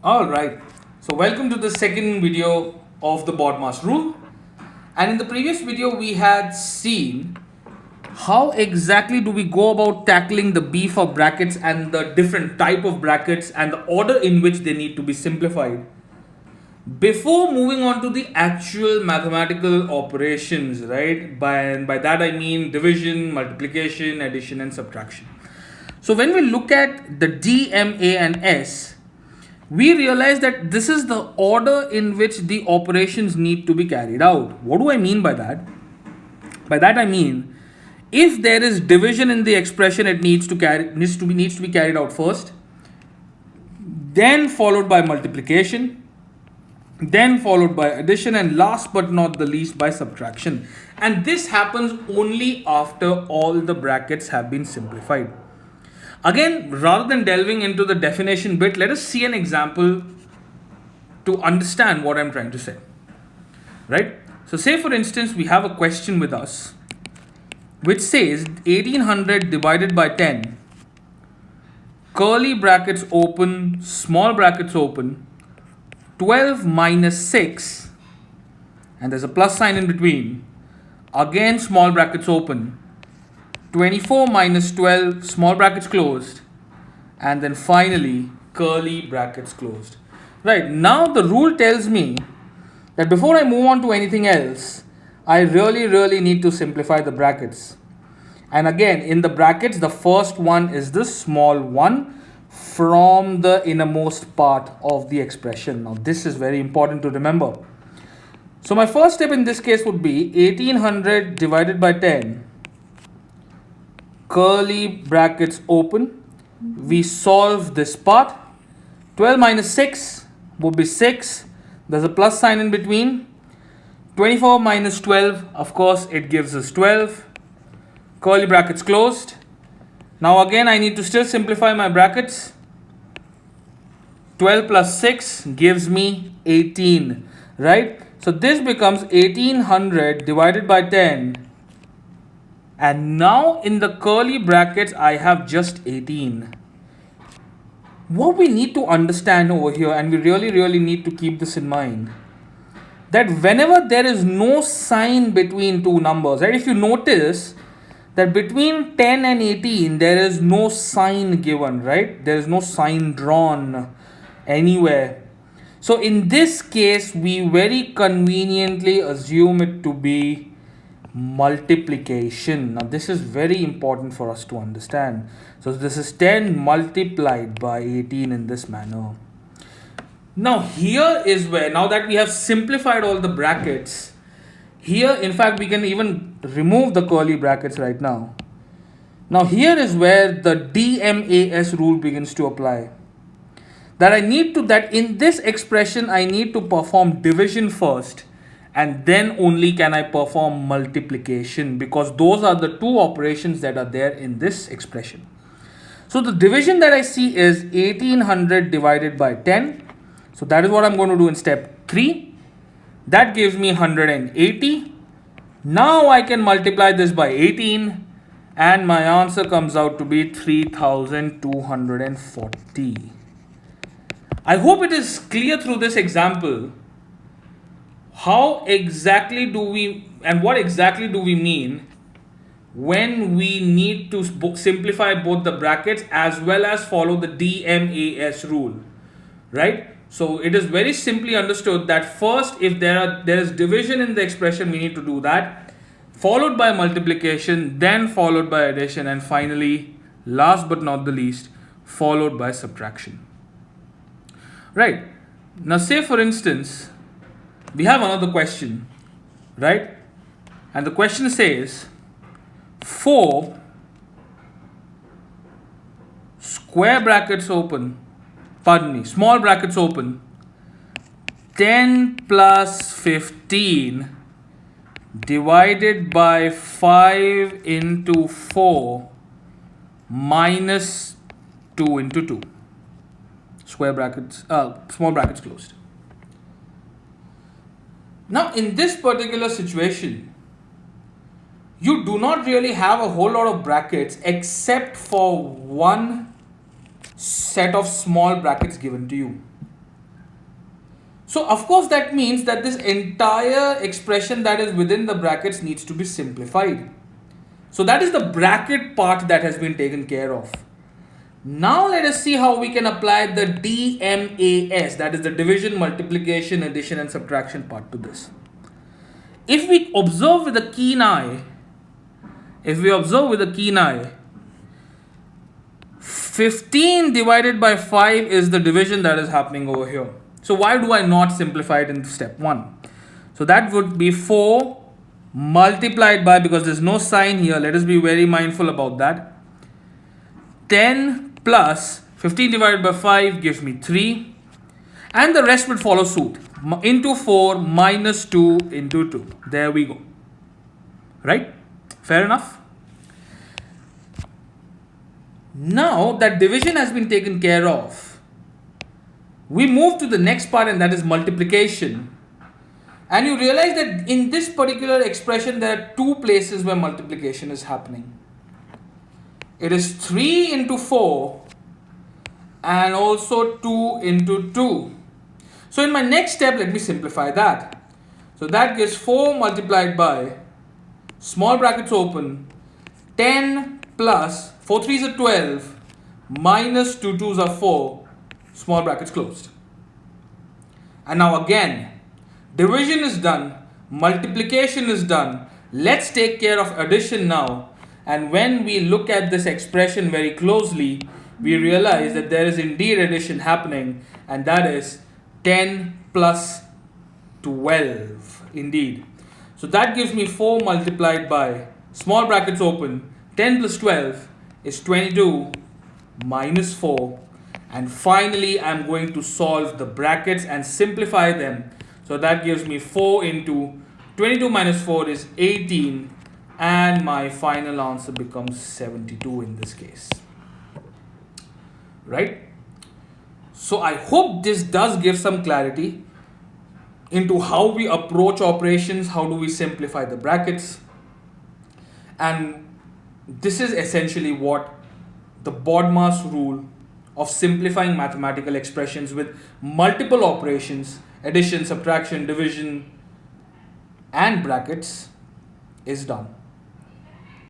Alright, so welcome to the second video of the BODMAS rule. And in the previous video, we had seen how exactly do we go about tackling the B for brackets and the different type of brackets and the order in which they need to be simplified. Before moving on to the actual mathematical operations, right? By that I mean division, multiplication, addition, and subtraction. So when we look at the D, M, A, and S, we realize that this is the order in which the operations need to be carried out. What do I mean by that? By that I mean, if there is division in the expression, it needs to be carried out first, then followed by multiplication, then followed by addition, and last but not the least by subtraction. And this happens only after all the brackets have been simplified. Again, rather than delving into the definition bit, let us see an example to understand what I'm trying to say. Right? So say for instance, we have a question with us which says 1800 divided by 10, curly brackets open, small brackets open, 12 minus 6, and there's a plus sign in between, again small brackets open, 24 minus 12, small brackets closed, and then finally curly brackets closed. Right, now the rule tells me that before I move on to anything else, I really need to simplify the brackets. And again, in the brackets, the first one is the small one from the innermost part of the expression. Now this is very important to remember. So my first step in this case would be 1800 divided by 10, curly brackets open, we solve this part. 12 minus 6 would be 6, there's a plus sign in between. 24 minus 12, of course it gives us 12, curly brackets closed. Now again I need to still simplify my brackets. 12 plus 6 gives me 18, right? So this becomes 1800 divided by 10, and now in the curly brackets I have just 18. What we need to understand over here, and we really need to keep this in mind, that whenever there is no sign between two numbers, right? If you notice that between 10 and 18 there is no sign given, right? There is no sign drawn anywhere. So in this case we very conveniently assume it to be multiplication. Now this is very important for us to understand. So this is 10 multiplied by 18 in this manner. Now here is where, now that we have simplified all the brackets, here in fact we can even remove the curly brackets right now. Now here is where the DMAS rule begins to apply. That in this expression I need to perform division first, and then only can I perform multiplication, because those are the two operations that are there in this expression. So the division that I see is 1800 divided by 10. So that is what I'm going to do in step 3. That gives me 180. Now I can multiply this by 18 and my answer comes out to be 3240. I hope it is clear through this example how exactly do we and what exactly do we mean when we need to simplify both the brackets as well as follow the DMAS rule, right? So it is very simply understood that first, if there is division in the expression, we need to do that, followed by multiplication, then followed by addition, and finally, last but not the least, followed by subtraction. Right. Now say for instance, we have another question, right? And the question says 4 square brackets open, small brackets open, 10 plus 15 divided by 5 into 4 minus 2 into 2. Small brackets closed. Now in this particular situation, you do not really have a whole lot of brackets except for one set of small brackets given to you. So of course that means that this entire expression that is within the brackets needs to be simplified. So that is the bracket part that has been taken care of. Now let us see how we can apply the DMAS, that is the division, multiplication, addition and subtraction part to this. If we observe with a keen eye, 15 divided by 5 is the division that is happening over here. So why do I not simplify it in step 1? So that would be 4 multiplied by, because there's no sign here, let us be very mindful about that. 10 plus 15 divided by 5 gives me 3. And the rest would follow suit. Into 4 minus 2 into 2. There we go. Right? Fair enough? Now that division has been taken care of, we move to the next part, and that is multiplication. And you realize that in this particular expression there are 2 places where multiplication is happening. It is 3 into 4 and also 2 into 2. So in my next step, let me simplify that. So that gives 4 multiplied by, small brackets open, 10 plus 4 3s are 12 minus 2 2s are 4, small brackets closed. And now again, division is done, multiplication is done. Let's take care of addition now. And when we look at this expression very closely, we realize that there is indeed addition happening, and that is 10 plus 12 indeed. So that gives me 4 multiplied by, small brackets open, 10 plus 12 is 22 minus 4. And finally I'm going to solve the brackets and simplify them. So that gives me 4 into 22 minus 4 is 18, and my final answer becomes 72 in this case. Right? So I hope this does give some clarity into how we approach operations, how do we simplify the brackets. And this is essentially what the BODMAS rule of simplifying mathematical expressions with multiple operations, addition, subtraction, division, and brackets is done.